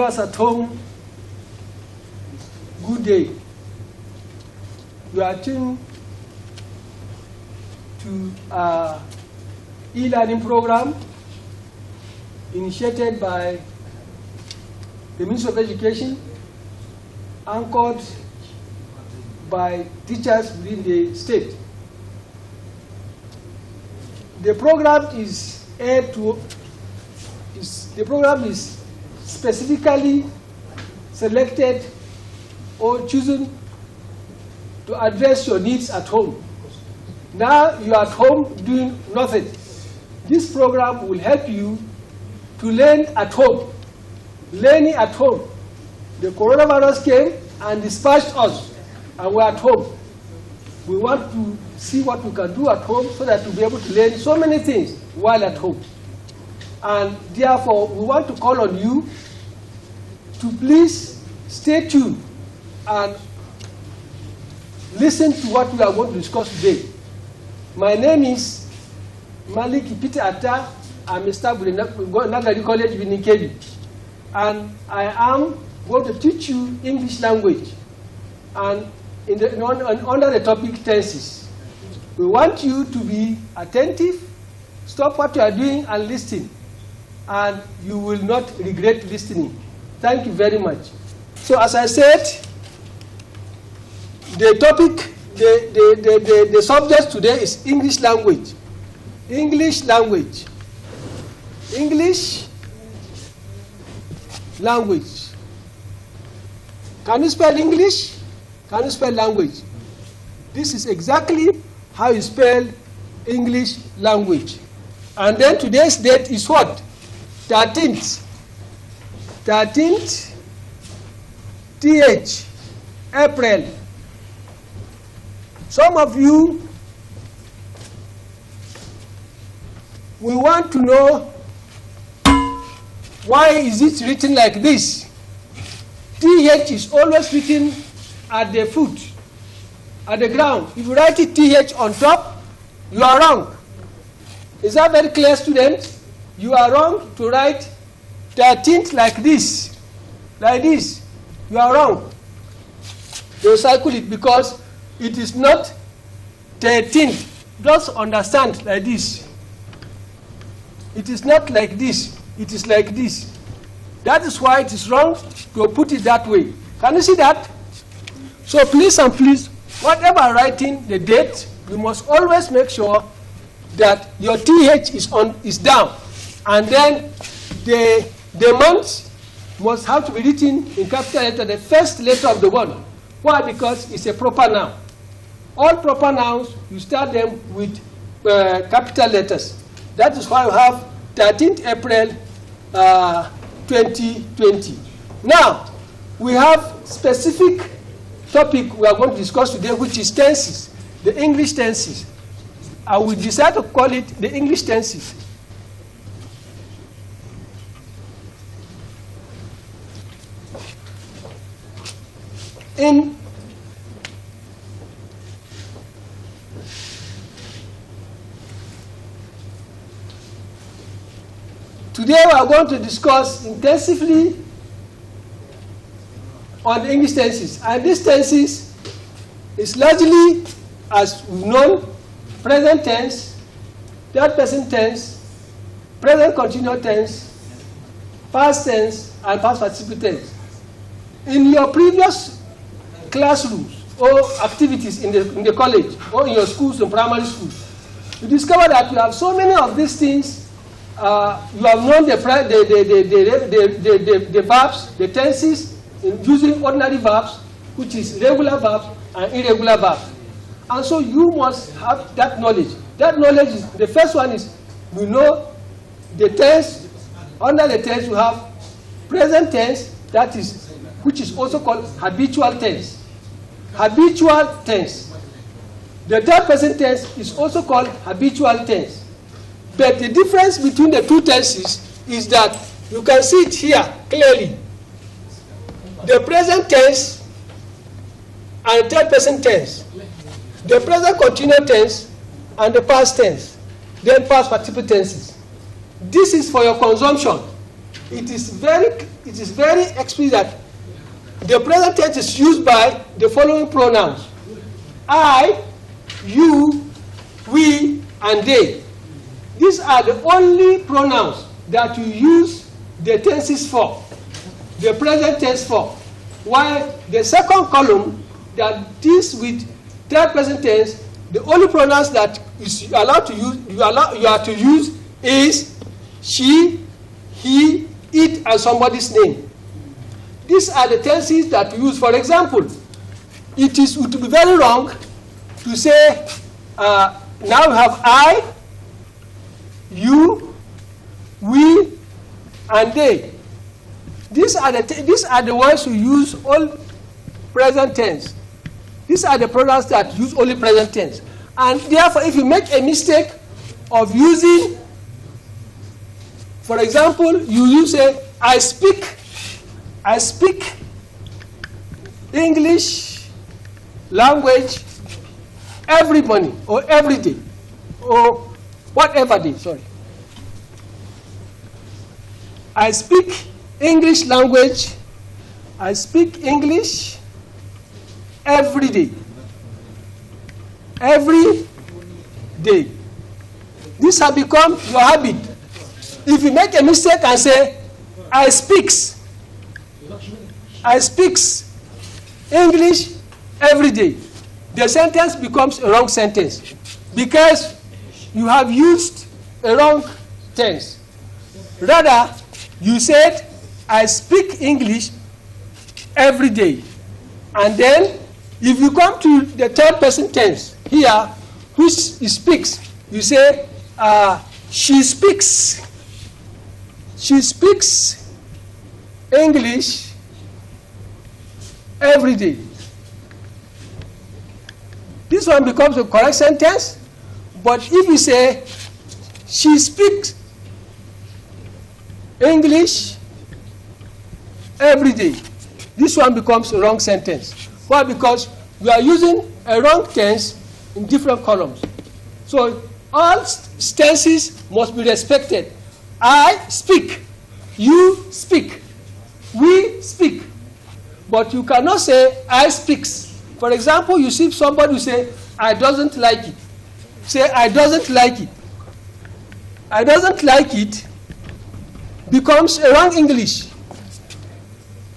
viewers at home, good day. You are tuned to our e-learning program initiated by the Ministry of Education, anchored by teachers within the state. The program is specifically selected or chosen to address your needs at home. Now you are at home doing nothing. This program will help you to learn at home. Learning at home. The coronavirus came and dispatched us, and we're at home. We want to see what we can do at home so that we'll be able to learn so many things while at home. And therefore, we want to call on you to please stay tuned and listen to what we are going to discuss today. My name is Malik Peter Atta. I'm a staff with Nagari College in Kebbi. And I am going to teach you English language and under the topic tenses. We want you to be attentive, stop what you are doing and listen. And you will not regret listening. Thank you very much. So as I said, the topic, the subject today is English language. English language. English language. Can you spell English? Can you spell language? This is exactly how you spell English language. And then today's date is what? 13th. 13th, TH, April. Some of you will want to know why is it written like this? TH is always written at the foot, at the ground. If you write it TH on top, you are wrong. Is that very clear, students? You are wrong to write 13th like this. Like this. You are wrong. They will circle it because it is not 13th. Just understand like this. It is not like this. It is like this. That is why it is wrong to put it that way. Can you see that? So please and please, whatever writing the date, you must always make sure that your TH is down. And then the month must have to be written in capital letter, the first letter of the word. Why? Because it's a proper noun. All proper nouns, you start them with capital letters. That is why you have 13th April 2020. Now, we have specific topic we are going to discuss today, which is tenses, the English tenses. I will decide to call it the English tenses. Today we are going to discuss intensively on the English tenses. And these tenses is largely, as we've known, present tense, third person tense, present continuous tense, past tense, and past participle tense. In your previous classrooms or activities in the college or in your schools and primary schools, you discover that you have so many of these things. You have known the verbs, the tenses, using ordinary verbs, which is regular verbs and irregular verbs. And so you must have that knowledge. That knowledge is, the first one is, you know the tense. Under the tense you have present tense, that is, which is also called habitual tense. Habitual tense. The third person tense is also called habitual tense. But the difference between the two tenses is that you can see it here clearly. The present tense and third person tense. The present continuous tense and the past tense. Then past participle tenses. This is for your consumption. it is very explicit that the present tense is used by the following pronouns: I, you, we, and they. These are the only pronouns that you use the tenses for, the present tense for. While the second column that deals with third present tense, the only pronouns that you are to use is she, he, it, and somebody's name. These are the tenses that we use. For example, it would be very wrong to say, now we have I, you, we, and they. These are the ones who use all present tense. These are the pronouns that use only present tense. And therefore, if you make a mistake of using, for example, you say, I speak English language every morning or every day or whatever day, sorry. I speak English language, I speak English every day. Every day. This has become your habit. If you make a mistake and say, I speaks English every day, the sentence becomes a wrong sentence because you have used a wrong tense. Rather, you said, I speak English every day. And then, if you come to the third person tense here, which speaks, you say, she speaks English every day. This one becomes a correct sentence, but if you say, she speaks English every day, this one becomes a wrong sentence. Why? Because we are using a wrong tense in different columns. So all tenses must be respected. I speak, you speak, we speak. But you cannot say, I speaks. For example, you see somebody who say, I doesn't like it. Say, I doesn't like it. I doesn't like it becomes a wrong English.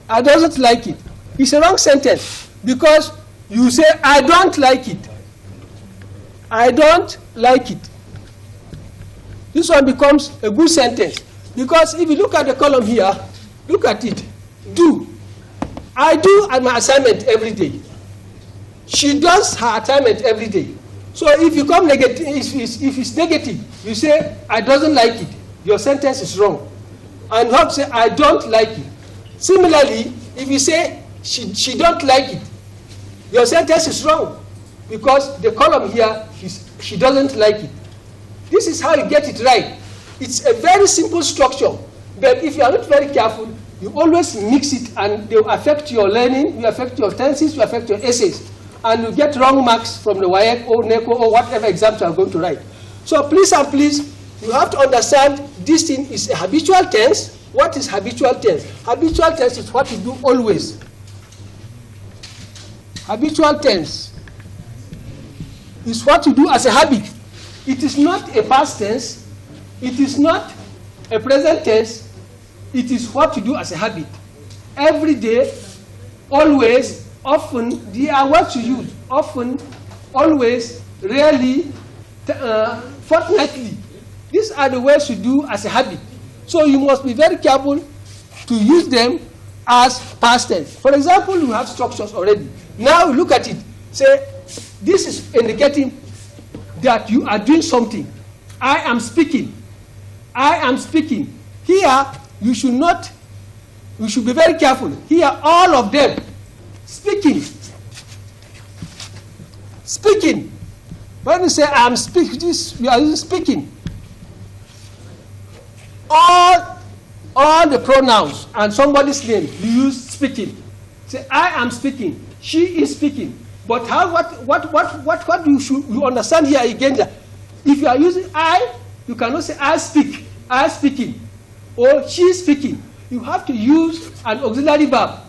I doesn't like it. It's a wrong sentence because you say, I don't like it. I don't like it. This one becomes a good sentence because if you look at the column here, look at it. Do. I do my assignment every day. She does her assignment every day. So if you come negative, if it's negative, you say, I doesn't like it. Your sentence is wrong. And you have to say, I don't like it. Similarly, if you say, she don't like it, your sentence is wrong. Because the column here is, she doesn't like it. This is how you get it right. It's a very simple structure. But if you are not very careful, you always mix it and they will affect your learning, you affect your tenses, you affect your essays. And you get wrong marks from the WAEC or NECO or whatever exams you are going to write. So please and please, you have to understand this thing is a habitual tense. What is habitual tense? Habitual tense is what you do always. Habitual tense is what you do as a habit. It is not a past tense. It is not a present tense. It is what you do as a habit. Every day, always, often, they are what you use. Often, always, rarely, fortnightly. These are the words you do as a habit. So you must be very careful to use them as past tense. For example, you have structures already. Now look at it. Say, this is indicating that you are doing something. I am speaking. I am speaking. Here, you should be very careful. Here, all of them, speaking. Speaking. When you say I am speaking, you are speaking. All the pronouns and somebody's name, you use speaking. Say, I am speaking. She is speaking. But what you understand here again that if you are using I, you cannot say I speak. I speaking. or she is speaking, you have to use an auxiliary verb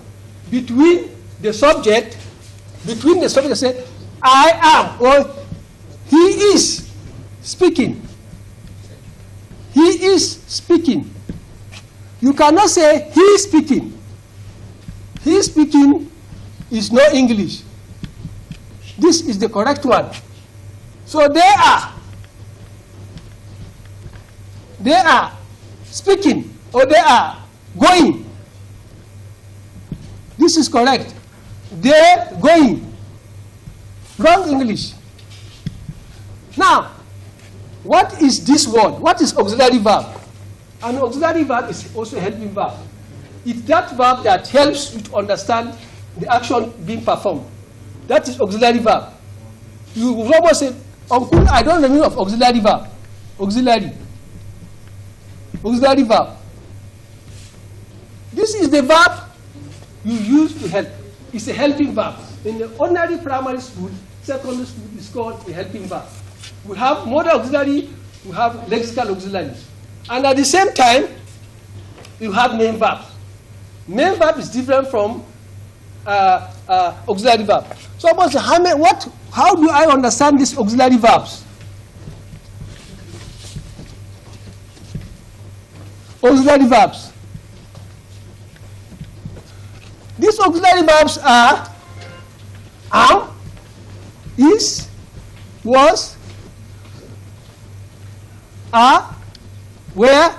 between the subject, say, I am, or he is speaking. He is speaking. You cannot say he is speaking. He is speaking is no English. This is the correct one. So they are speaking, or they are going. This is correct. They're going. Wrong English. Now, what is this word? What is auxiliary verb? An auxiliary verb is also a helping verb. It's that verb that helps you to understand the action being performed. That is auxiliary verb. You will almost say, Uncle, I don't know the meaning of auxiliary verb. Auxiliary verb. This is the verb you use to help. It's a helping verb. In the ordinary primary school, secondary school, it's called a helping verb. We have modal auxiliary, we have lexical auxiliary. And at the same time, you have main verb. Main verb is different from auxiliary verb. So how do I understand these auxiliary verbs? Auxiliary verbs. These auxiliary verbs are am, is, was, are, where.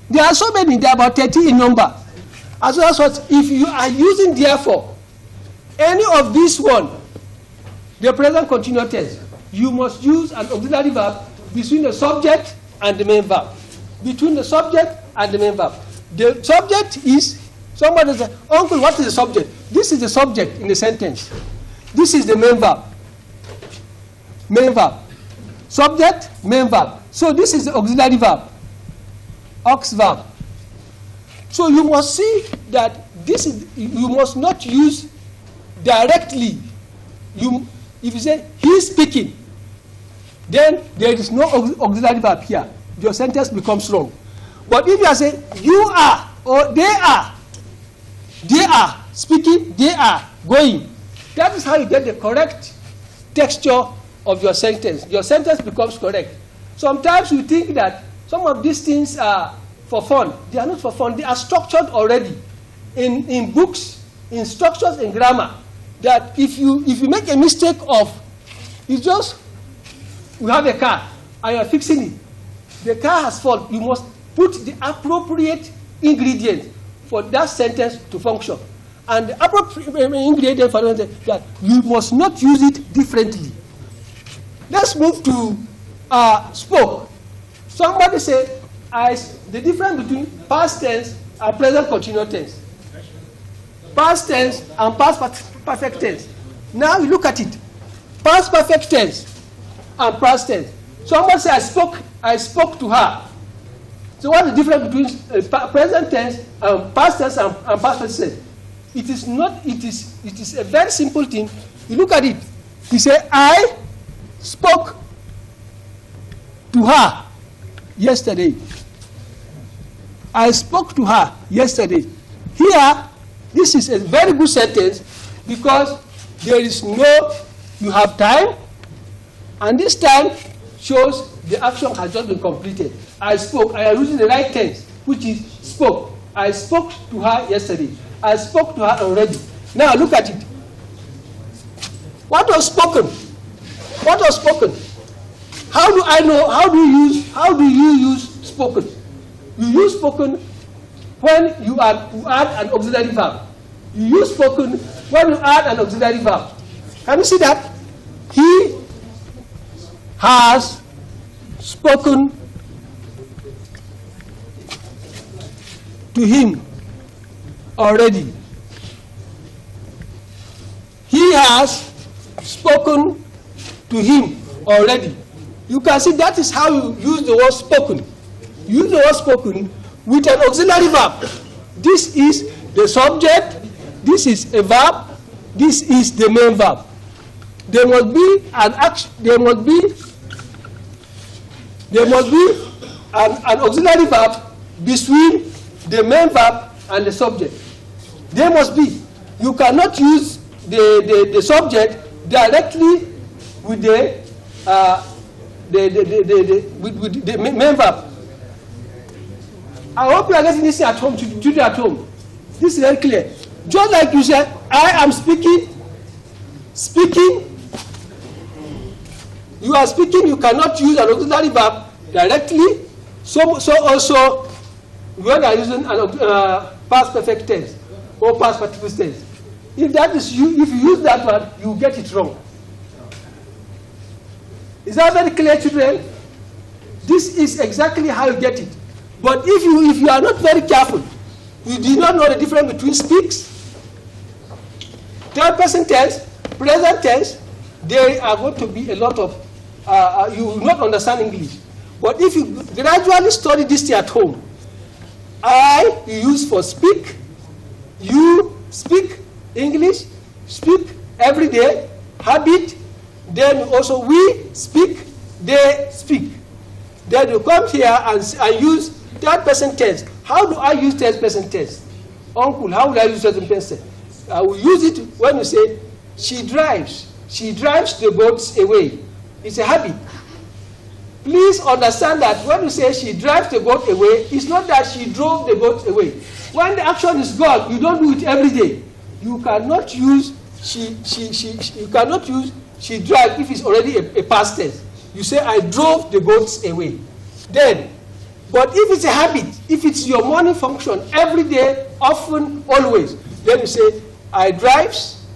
There are so many, there are about 30 in number. As well as if you are using therefore, any of these one, the present continuous tense, you must use an auxiliary verb between the subject and the main verb. Between the subject and the main verb. The subject is, somebody says, Uncle, what is the subject? This is the subject in the sentence. This is the main verb. Main verb. Subject, main verb. So this is the auxiliary verb. Aux verb. So you must see that this is, you must not use directly. If you say he is speaking, then there is no auxiliary verb here. Your sentence becomes wrong. But if you are saying you are or they are speaking, they are going, that is how you get the correct texture of your sentence. Your sentence becomes correct. Sometimes you think that some of these things are for fun. They are not for fun. They are structured already in books, in structures, in grammar. That if you make a mistake of, it's just, we have a car and you are fixing it. The car has fault. You must put the appropriate ingredient for that sentence to function. And the appropriate ingredient for that, you must not use it differently. Let's move to spoke. Somebody said, the difference between past tense and present continuous tense. Past tense and past perfect tense. Now we look at it. Past perfect tense and past tense. Somebody said, I spoke to her. So what's the difference between present tense and past tense and past perfect tense? It is not. It is a very simple thing. You look at it. He said, I spoke to her yesterday. I spoke to her yesterday. Here, this is a very good sentence because there is no, you have time, and this time shows the action has just been completed. I spoke. I am using the right tense, which is spoke. I spoke to her yesterday. I spoke to her already. Now look at it. What was spoken? What was spoken? How do I know? How do you use spoken? You use spoken when you add an auxiliary verb. You use spoken when you add an auxiliary verb. Can you see that? He has spoken to him already. He has spoken to him already. You can see that is how you use the word spoken. You use the word spoken with an auxiliary verb. This is the subject, this is a verb, this is the main verb. There must be an action, there must be an auxiliary verb between the main verb and the subject. They must be. You cannot use the subject directly with the main verb. I hope you are getting this at home, children at home. This is very clear. Just like you said, I am speaking. You are speaking, you cannot use an auxiliary verb directly. So also, when you are using an past perfect tense or past participle tense, if you use that one, you get it wrong. Is that very clear, children? This is exactly how you get it. But if you are not very careful, you do not know the difference between speaks, third person tense, present tense, there are going to be a lot of, you will not understand English. But if you gradually study this thing at home, I you use for speak, you speak English, speak every day, habit, then also we speak, they speak. Then you come here and use third person tense. How do I use third person tense? Uncle, how would I use third person tense? I will use it when you say, she drives. She drives the goats away. It's a habit. Please understand that when you say she drives the goat away, it's not that she drove the goat away. When the action is gone, you don't do it every day. You cannot use you cannot use she drives if it's already a past tense. You say I drove the goats away. Then, but if it's a habit, if it's your morning function every day, often, always, then you say I drives,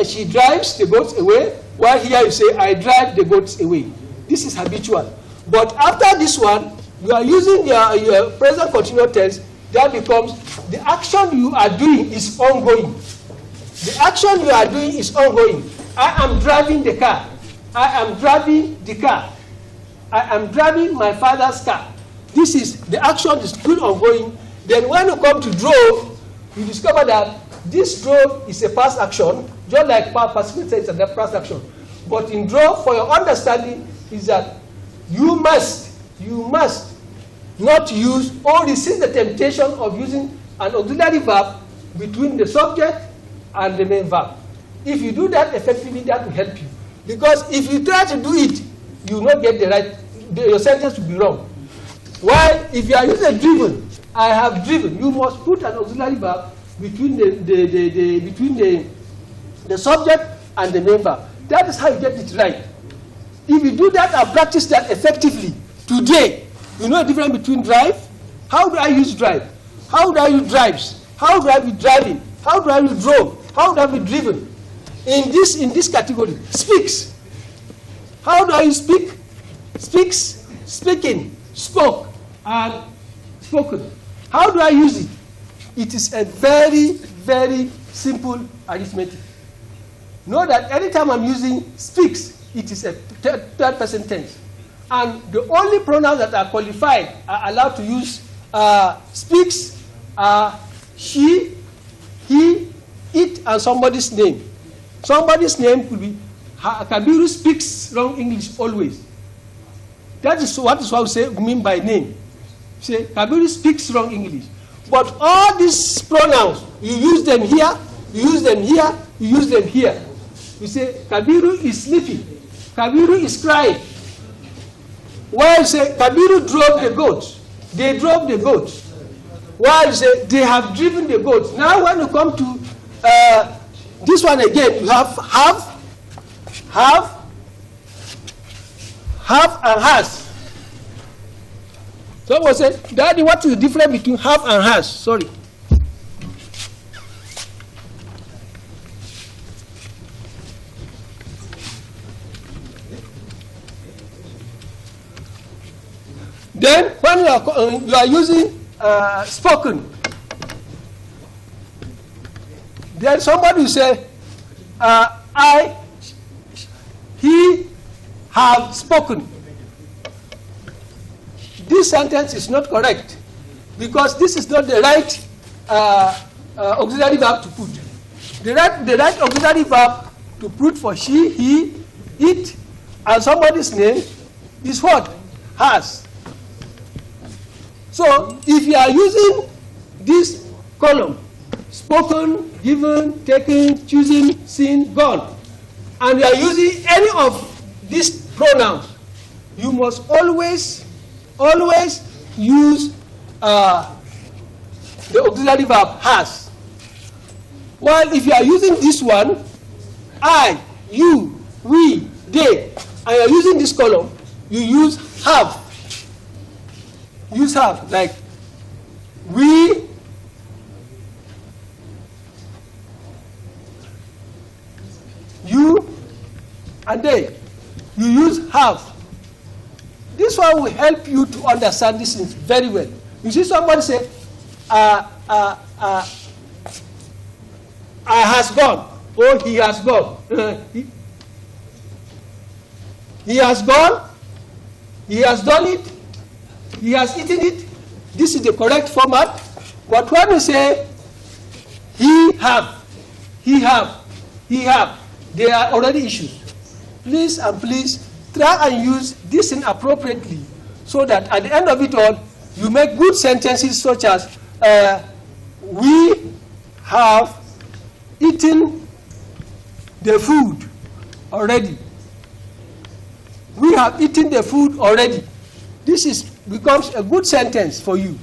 she drives the goats away. While here you say I drive the goats away. This is habitual. But after this one, you are using your present continuous tense. That becomes the action you are doing is ongoing. The action you are doing is ongoing. I am driving the car. I am driving the car. I am driving my father's car. This is the action is still ongoing. Then when you come to drove, you discover that this drove is a past action, just like past participle tense and the past action. But in drove, for your understanding, is that you must not use or resist the temptation of using an auxiliary verb between the subject and the main verb. If you do that effectively, that will help you. Because if you try to do it, you will not get the right, your sentence will be wrong. While if you are using driven, I have driven, you must put an auxiliary verb between the subject and the main verb. That is how you get it right. If you do that and practice that effectively, today, you know the difference between drive? How do I use drive? How do I use drives? How do I be driving? How do I be drove? How do I be driven? In this category, speaks. How do I speak? Speaks, speaking, spoke, and spoken. How do I use it? It is a very, very simple arithmetic. Know that anytime I'm using speaks, it is a third person tense. And the only pronouns that are qualified, are allowed to use speaks, are she, he, it, and somebody's name. Somebody's name could be, Kabiru speaks wrong English always. That is what we say mean by name. Say, Kabiru speaks wrong English. But all these pronouns, you use them here, you use them here, you use them here. You say, Kabiru is sleeping. Kabiru is crying. While you say, Kabiru drove the goats. They drove the goats. While you say, they have driven the goats. Now when you come to this one again, you have, and has. Someone said, Daddy, what is the difference between have and has? Sorry. Then, when you are using spoken, then somebody will say, he have spoken. This sentence is not correct because this is not the right auxiliary verb to put. The right auxiliary verb to put for she, he, it, and somebody's name is what? Has. So if you are using this column, spoken, given, taken, choosing, seen, gone, and you are using any of these pronouns, you must always use the auxiliary verb has. While if you are using this one, I, you, we, they, and you are using this column, you use have. Use have, like we, you, and they. You use have. This one will help you to understand this very well. You see somebody say, I has gone, or he has gone. He has gone, he has done it, he has eaten it. This is the correct format. But when we say he have, they are already issues. Please and please try and use this in appropriately so that at the end of it all, you make good sentences such as we have eaten the food already. We have eaten the food already. This becomes a good sentence for you.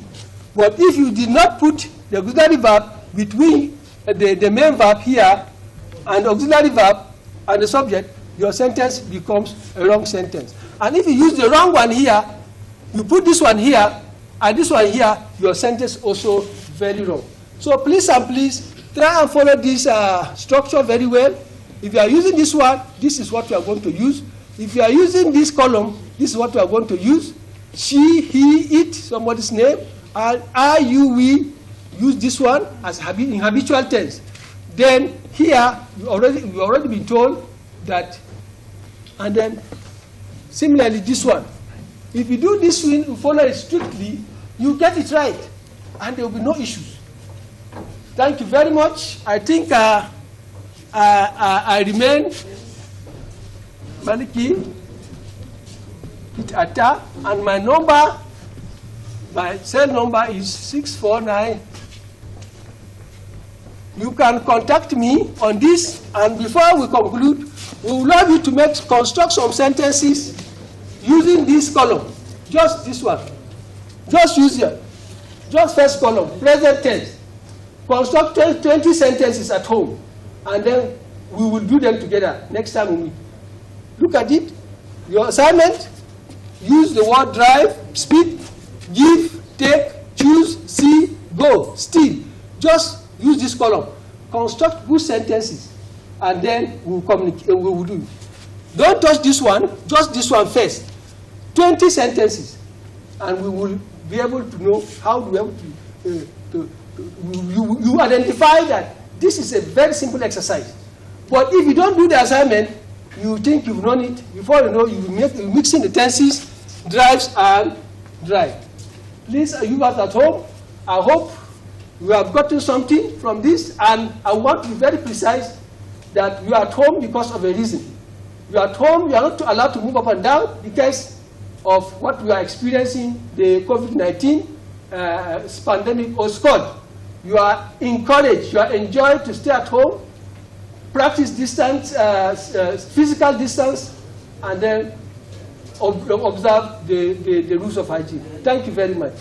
But if you did not put the auxiliary verb between the main verb here and the auxiliary verb and the subject, your sentence becomes a wrong sentence. And if you use the wrong one here, you put this one here and this one here, your sentence also very wrong. So please and please try and follow this structure very well. If you are using this one, this is what you are going to use. If you are using this column, this is what you are going to use. She, he, it, somebody's name. And I, you, we, use this one as in habitual tense. Then here, you've already been told that, and then similarly this one. If you do this one, you follow it strictly, you get it right, and there will be no issues. Thank you very much. I think I remain Maliki Itata, and my cell number is 649. You can contact me on this, and before we conclude, we would love you to construct some sentences using this column, just this one. Just use it. Just first column, present tense. Construct 20 sentences at home, and then we will do them together next time we meet. Look at it. Your assignment, use the word drive, speak, give, take, choose, see, go, steal. Just use this column. Construct good sentences, and then we will communicate. We will do it. Don't touch this one, just this one first. 20 sentences, and we will be able to know how you identify that this is a very simple exercise. But if you don't do the assignment, you think you've known it. Before you know, you're mixing the tenses, drives and drive. Please, you guys at home, I hope you have gotten something from this, and I want to be very precise that you are at home because of a reason. You are at home, you are not allowed to move up and down because of what we are experiencing, the COVID-19 pandemic or scourge. You are encouraged, you are enjoined to stay at home, practice distance, physical distance, and then observe the rules of hygiene. Thank you very much.